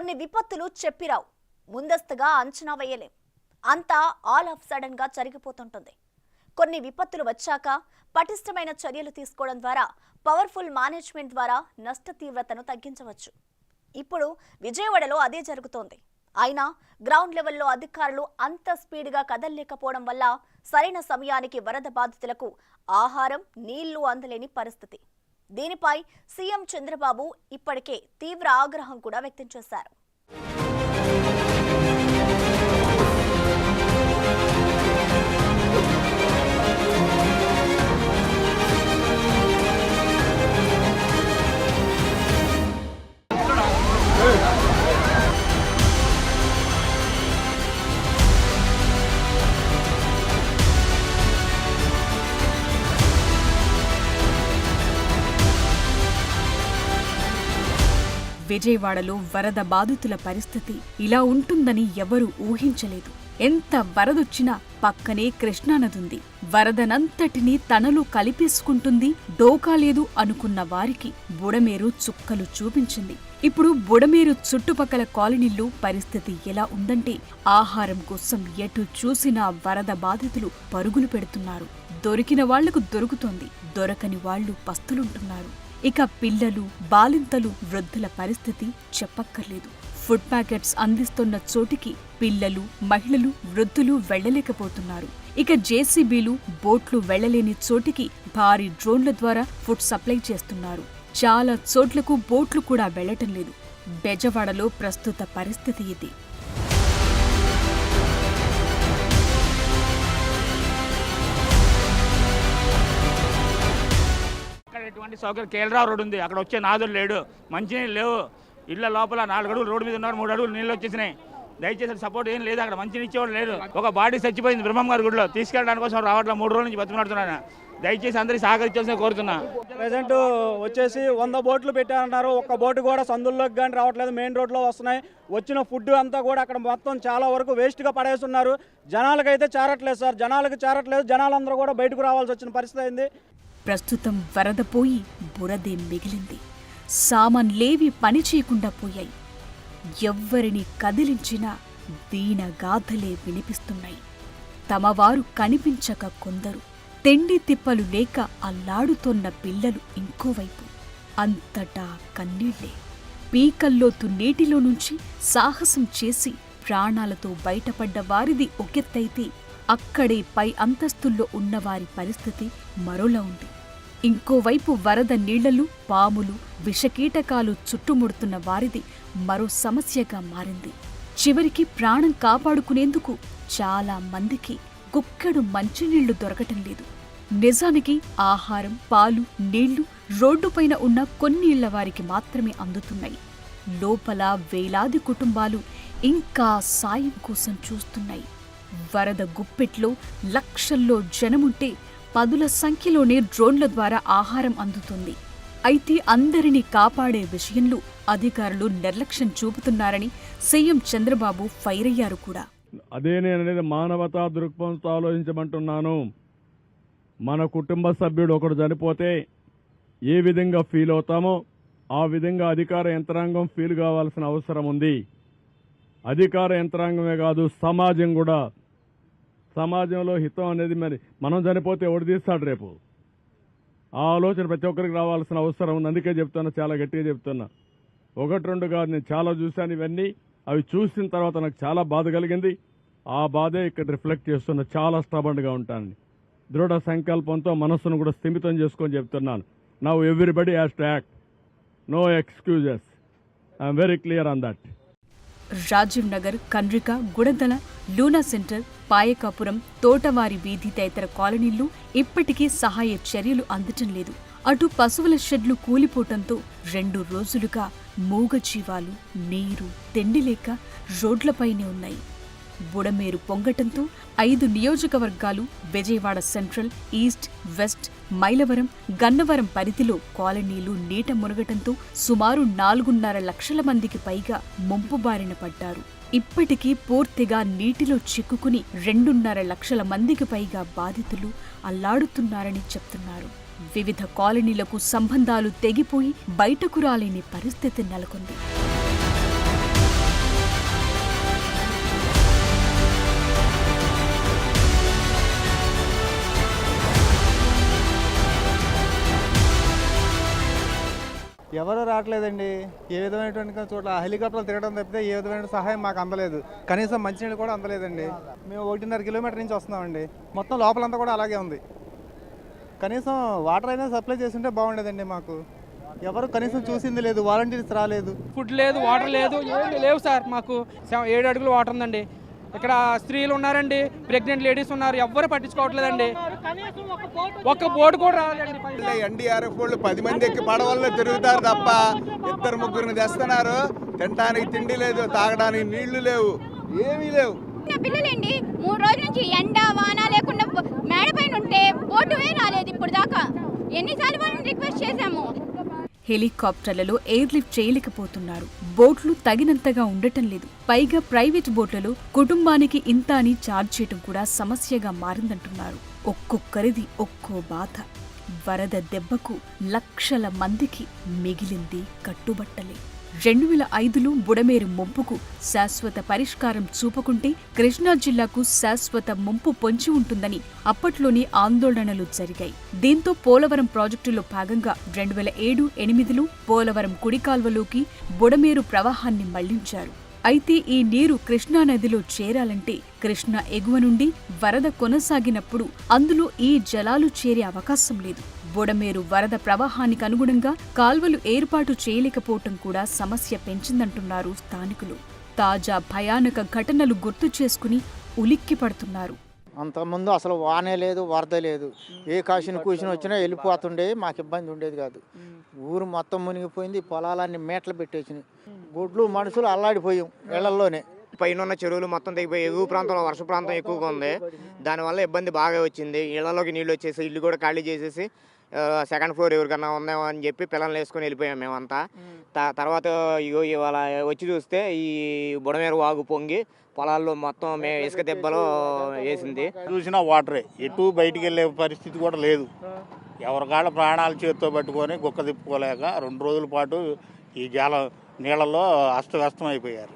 కొన్ని విపత్తులు చెప్పిరావు, ముందస్తుగా అంచనా వేయలేం. అంతా ఆల్ ఆఫ్ సడన్ గా జరిగిపోతుంటుంది. కొన్ని విపత్తులు వచ్చాక పటిష్టమైన చర్యలు తీసుకోవడం ద్వారా, పవర్ఫుల్ మేనేజ్మెంట్ ద్వారా నష్ట తీవ్రతను తగ్గించవచ్చు. ఇప్పుడు విజయవాడలో అదే జరుగుతోంది. అయినా గ్రౌండ్ లెవెల్లో అధికారులు అంత స్పీడ్గా కదలలేకపోవడం వల్ల సరైన సమయానికి వరద బాధితులకు ఆహారం, నీళ్లు అందలేని పరిస్థితి. దీనిపై సీఎం చంద్రబాబు ఇప్పటికే తీవ్ర ఆగ్రహం కూడా వ్యక్తం చేశారు. విజయవాడలో వరద బాధితుల పరిస్థితి ఇలా ఉంటుందని ఎవరూ ఊహించలేదు. ఎంత వరదొచ్చినా పక్కనే కృష్ణానదుంది. వరదనంతటినీ తనలో కలిపేసుకుంటుంది, డోకాలేదు అనుకున్న వారికి బుడమేరు చుక్కలు చూపించింది. ఇప్పుడు బుడమేరు చుట్టుపక్కల కాలనీల్లో పరిస్థితి ఎలా ఉందంటే, ఆహారం కోసం ఎటు చూసినా వరద బాధితులు పరుగులు పెడుతున్నారు. దొరికిన వాళ్లకు దొరుకుతోంది, దొరకని వాళ్లు పస్తులుంటున్నారు. ఇక పిల్లలు, బాలింతలు, వృద్ధుల పరిస్థితి చెప్పక్కర్లేదు. ఫుడ్ ప్యాకెట్స్ అందిస్తున్న చోటికి పిల్లలు, మహిళలు, వృద్ధులు వెళ్లలేకపోతున్నారు. ఇక జేసీబీలు, బోట్లు వెళ్లలేని చోటికి భారీ డ్రోన్ల ద్వారా ఫుడ్ సప్లై చేస్తున్నారు. చాలా చోట్లకు బోట్లు కూడా వెళ్లటం లేదు. బెజవాడలో ప్రస్తుత పరిస్థితి ఇది. ఎటువంటి సౌకర్యం కేరళ రోడ్డు ఉంది, అక్కడ వచ్చే నాదులు లేడు, మంచినీళ్ళు లేవు. ఇళ్ల లోపల 4 అడుగులు రోడ్డు మీద ఉన్నారు, 3 అడుగులు నీళ్ళు వచ్చేసినాయి. దయచేసి సపోర్ట్ ఏం లేదు, అక్కడ మంచిని ఇచ్చేవాడు లేదు. ఒక బాడీ చచ్చిపోయింది బ్రహ్మం గారి గుడిలో, తీసుకెళ్ళడానికి కోసం రావట్లేదు. 3 రోజుల నుంచి బతిమలాడుతున్నాను. దయచేసి అందరికీ సహకరించాల్సిన కోరుతున్నా. ప్రజెంట్ వచ్చేసి 100 బోట్లు పెట్టారన్నారు. ఒక్క బోటు కూడా సందుల్లోకి కానీ రావట్లేదు, మెయిన్ రోడ్లో వస్తున్నాయి. వచ్చిన ఫుడ్ అంతా కూడా అక్కడ మొత్తం చాలా వరకు వేస్ట్గా పడేస్తున్నారు. జనాలకైతే చేరట్లేదు సార్, జనాలకు చేరట్లేదు. జనాలందరూ కూడా బయటకు రావాల్సి వచ్చిన పరిస్థితి అయింది. ప్రస్తుతం వరద పోయి బురదే మిగిలింది. సామాన్లేవి పని చేయకుండా పోయాయి. ఎవ్వరిని కదిలించినా దీనగాథలే వినిపిస్తున్నాయి. తమవారు కనిపించక కొందరు, తిండి తిప్పలు లేక అల్లాడుతోన్న పిల్లలు ఇంకోవైపు. అంతటా కన్నీళ్లే. పీకల్లోతు నీటిలో నుంచి సాహసం చేసి ప్రాణాలతో బయటపడ్డ వారిది ఒకెత్తైతే, అక్కడే పై అంతస్తుల్లో ఉన్నవారి పరిస్థితి మరోలా ఉంది. ఇంకోవైపు వరద నీళ్లలు, పాములు, విషకీటకాలు చుట్టుముడుతున్న వారిది మరో సమస్యగా మారింది. చివరికి ప్రాణం కాపాడుకునేందుకు చాలా మందికి గుక్కెడు మంచినీళ్లు దొరకటం లేదు. నిజానికి ఆహారం, పాలు, నీళ్లు రోడ్డుపైన ఉన్న కొన్ని ఇళ్ల వారికి మాత్రమే అందుతున్నాయి. లోపల వేలాది కుటుంబాలు ఇంకా సాయం కోసం చూస్తున్నాయి. వరద గుప్పెట్లో లక్షల్లో జనముంటే 10ల సంఖ్యలోనే డ్రోన్ల ద్వారా ఆహారం అందుతుంది. అయితే అందరినీ కాపాడే విషయంలో అధికారులు నిర్లక్ష్యం చూపుతున్నారని సీఎం చంద్రబాబు ఫైర్ అయ్యారు కూడా. అదే నేననేది మానవతా దృక్పథంతో ఆలోచించమంటున్నాను. మన కుటుంబ సభ్యుడు ఒకడు చనిపోతే ఏ విధంగా ఫీల్ అవుతామో ఆ విధంగా అధికార యంత్రాంగం ఫీల్ కావాల్సిన అవసరం ఉంది. అధికార యంత్రాంగమే కాదు, సమాజం కూడా. సమాజంలో హితం అనేది మరి మనం చనిపోతే ఎవడు తీస్తాడు రేపు? ఆ ఆలోచన ప్రతి ఒక్కరికి రావాల్సిన అవసరం ఉంది. అందుకే చెప్తున్నా, చాలా గట్టిగా చెప్తున్నా. 1-2 కాదు, నేను చాలా చూశాను ఇవన్నీ. అవి చూసిన తర్వాత నాకు చాలా బాధ కలిగింది. ఆ బాధే ఇక్కడ రిఫ్లెక్ట్ చేస్తున్నా. చాలా స్టబర్న్గా ఉంటానని దృఢ సంకల్పంతో మనస్సును కూడా స్థిమితం చేసుకొని చెప్తున్నాను. Now everybody has to act, no excuses. I'm very clear on that. Rajiv Nagar, Kandrika, Gudadala, Luna centre, Payakapuram, Thotavari వీధి తదితర కాలనీల్లో ఇప్పటికీ సహాయ చర్యలు అందటం లేదు. అటు పశువుల షెడ్లు కూలిపోవటంతో 2 రోజులుగా మూగజీవాలు నీరు, తిండి లేక రోడ్లపైనే ఉన్నాయి. బుడమేరు పొంగటంతో 5 నియోజకవర్గాలు, Vijayawada central, east, west, Mylavaram, Gannavaram పరిధిలో కాలనీలు నీట మునగటంతో సుమారు 4.5 లక్షల మందికి పైగా ముంపు బారిన పడ్డారు. ఇప్పటికీ పూర్తిగా నీటిలో చిక్కుకుని 2.5 లక్షల మందికి పైగా బాధితులు అల్లాడుతున్నారని చెప్తున్నారు. వివిధ కాలనీలకు సంబంధాలు తెగిపోయి బయటకు రాలేని పరిస్థితి నెలకొంది. ఎవరు రావట్లేదండి. ఏ విధమైనటువంటి చోట్ల హెలికాప్టర్లు తిరగడం తప్పితే ఏ విధమైన సహాయం మాకు అందలేదు. కనీసం మంచినీళ్ళు కూడా అందలేదండి. మేము 1.5 కిలోమీటర్ నుంచి వస్తున్నామండి. మొత్తం లోపలంతా కూడా అలాగే ఉంది. కనీసం వాటర్ అయినా సప్లై చేస్తుంటే బాగుండేదండి. మాకు ఎవరు కనీసం చూసింది లేదు, వాలంటీర్స్ రాలేదు. ఫుడ్ లేదు, వాటర్ లేదు, ఏమి లేవు సార్. మాకు 7 అడుగులు వాటర్ ఉందండి. ఇక్కడ స్త్రీలు ఉన్నారండి, ప్రెగ్నెంట్ లేడీస్ ఉన్నారు, ఎవ్వరు పట్టించుకోవట్లేదండి. ఒక్క బోటు కూడా రాలేదండి. ఎన్డీఆర్ఎఫ్ వాళ్ళు 10 మంది ఎక్కి పడవల్లో తిరుగుతారు తప్ప 2-3 తెస్తున్నారు. తినడానికి తిండి లేదు, తాగడానికి నీళ్లు లేవు, ఏమీ లేవు. పిల్లలండి 3 రోజుల నుంచి ఎండ వాన లేకుండా మేడ పైన ఉంటే బోటువే రాలేదు ఇప్పుడు దాకా. ఎన్నిసార్లు వాళ్ళని రిక్వెస్ట్ చేశాము. హెలికాప్టర్లలో ఎయిర్ లిఫ్ట్ చేయలేకపోతున్నారు. బోట్లు తగినంతగా ఉండటం లేదు. పైగా ప్రైవేట్ బోట్లలో కుటుంబానికి ఇంత అని ఛార్జ్ చేయటం కూడా సమస్యగా మారిందంటున్నారు. ఒక్కొక్కరిది ఒక్కో బాధ. వరద దెబ్బకు లక్షల మందికి మిగిలింది కట్టుబట్టలే. 2005లో బుడమేరు ముంపుకు శాశ్వత పరిష్కారం చూపకుంటే కృష్ణా జిల్లాకు శాశ్వత ముంపు పొంచి ఉంటుందని అప్పట్లోనే ఆందోళనలు జరిగాయి. దీంతో పోలవరం ప్రాజెక్టులో భాగంగా 2007-8లో పోలవరం కుడికాల్వలోకి బుడమేరు ప్రవాహాన్ని మళ్లించారు. అయితే ఈ నీరు కృష్ణానదిలో చేరాలంటే కృష్ణా ఎగువ నుండి వరద కొనసాగినప్పుడు అందులో ఈ జలాలు చేరే అవకాశం లేదు. బుడమేరు వరద ప్రవాహానికి అనుగుణంగా కాల్వలు ఏర్పాటు చేయలేకపోవటం కూడా సమస్య పెంచిందంటున్నారు స్థానికులు. తాజా భయానక ఘటనలు గుర్తు చేసుకుని ఉలిక్కి పడుతున్నారు. అంతకుముందు అసలు వానే లేదు, వరద లేదు. ఏ కాసిన కూసిన వచ్చినా వెళ్ళిపోతుండే, మాకు ఇబ్బంది ఉండేది కాదు. ఊరు మొత్తం మునిగిపోయింది, పొలాలన్నీ మేటలు పెట్టేసినాయి. గుడ్లు మనుషులు అల్లాడిపోయాం ఇళ్లలోనే. పైన ఉన్న చెరువులు మొత్తం తెగిపోయి ఎగువ ప్రాంతంలో వర్ష ప్రాంతం ఎక్కువగా ఉంది. దానివల్ల ఇబ్బంది బాగా వచ్చింది. ఇళ్లలోకి నీళ్ళు వచ్చేసి ఇల్లు కూడా ఖాళీ చేసేసి 2nd ఫ్లోర్ ఎవరికన్నా ఉందేమో అని చెప్పి పిల్లల్ని వేసుకొని వెళ్ళిపోయాం మేమంతా. తర్వాత ఇవాళ వచ్చి చూస్తే ఈ బుడమేరు వాగు పొంగి పొలాల్లో మొత్తం ఇసుక దెబ్బలో వేసింది. చూసినా వాటరే, ఎటు బయటికి వెళ్ళే పరిస్థితి కూడా లేదు. ఎవరికాళ్ళ ప్రాణాలు చేతితో పట్టుకొని గుక్క తిప్పుకోలేక 2 రోజుల పాటు ఈ నీళ్లలో అస్తవ్యస్తం అయిపోయారు.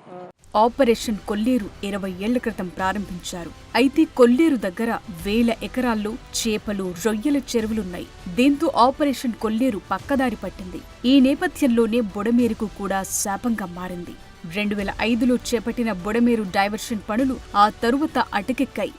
ఆపరేషన్ కొల్లేరు 20 ఏళ్ల క్రితం ప్రారంభించారు. అయితే కొల్లేరు దగ్గర 1000 ఎకరాల్లో చేపలు, రొయ్యల చెరువులున్నాయి. దీంతో ఆపరేషన్ కొల్లేరు పక్కదారి పట్టింది. ఈ నేపథ్యంలోనే బుడమేరుకు కూడా శాపంగా మారింది. 2005లో చేపట్టిన బుడమేరు డైవర్షన్ పనులు ఆ తరువాత అటకెక్కాయి.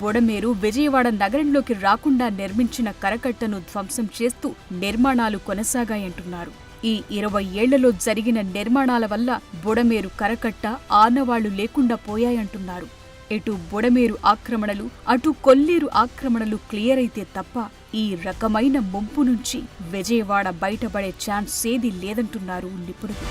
బుడమేరు విజయవాడ నగరంలోకి రాకుండా నిర్మించిన కరకట్టను ధ్వంసం చేస్తూ నిర్మాణాలు కొనసాగాయంటున్నారు. ఈ 20 ఏళ్లలో జరిగిన నిర్మాణాల వల్ల బుడమేరు కరకట్ట ఆనవాళ్లు లేకుండా పోయాయంటున్నారు. ఇటు బుడమేరు ఆక్రమణలు, అటు కొల్లేరు ఆక్రమణలు క్లియర్ అయితే తప్ప ఈ రకమైన ముంపు నుంచి విజయవాడ బయటపడే ఛాన్స్ ఏదీ లేదంటున్నారు నిపుణులు.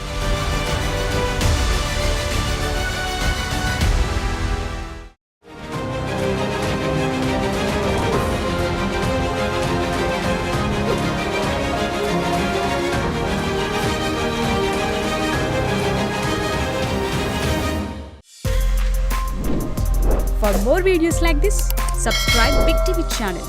For more videos like this, subscribe Big TV channel.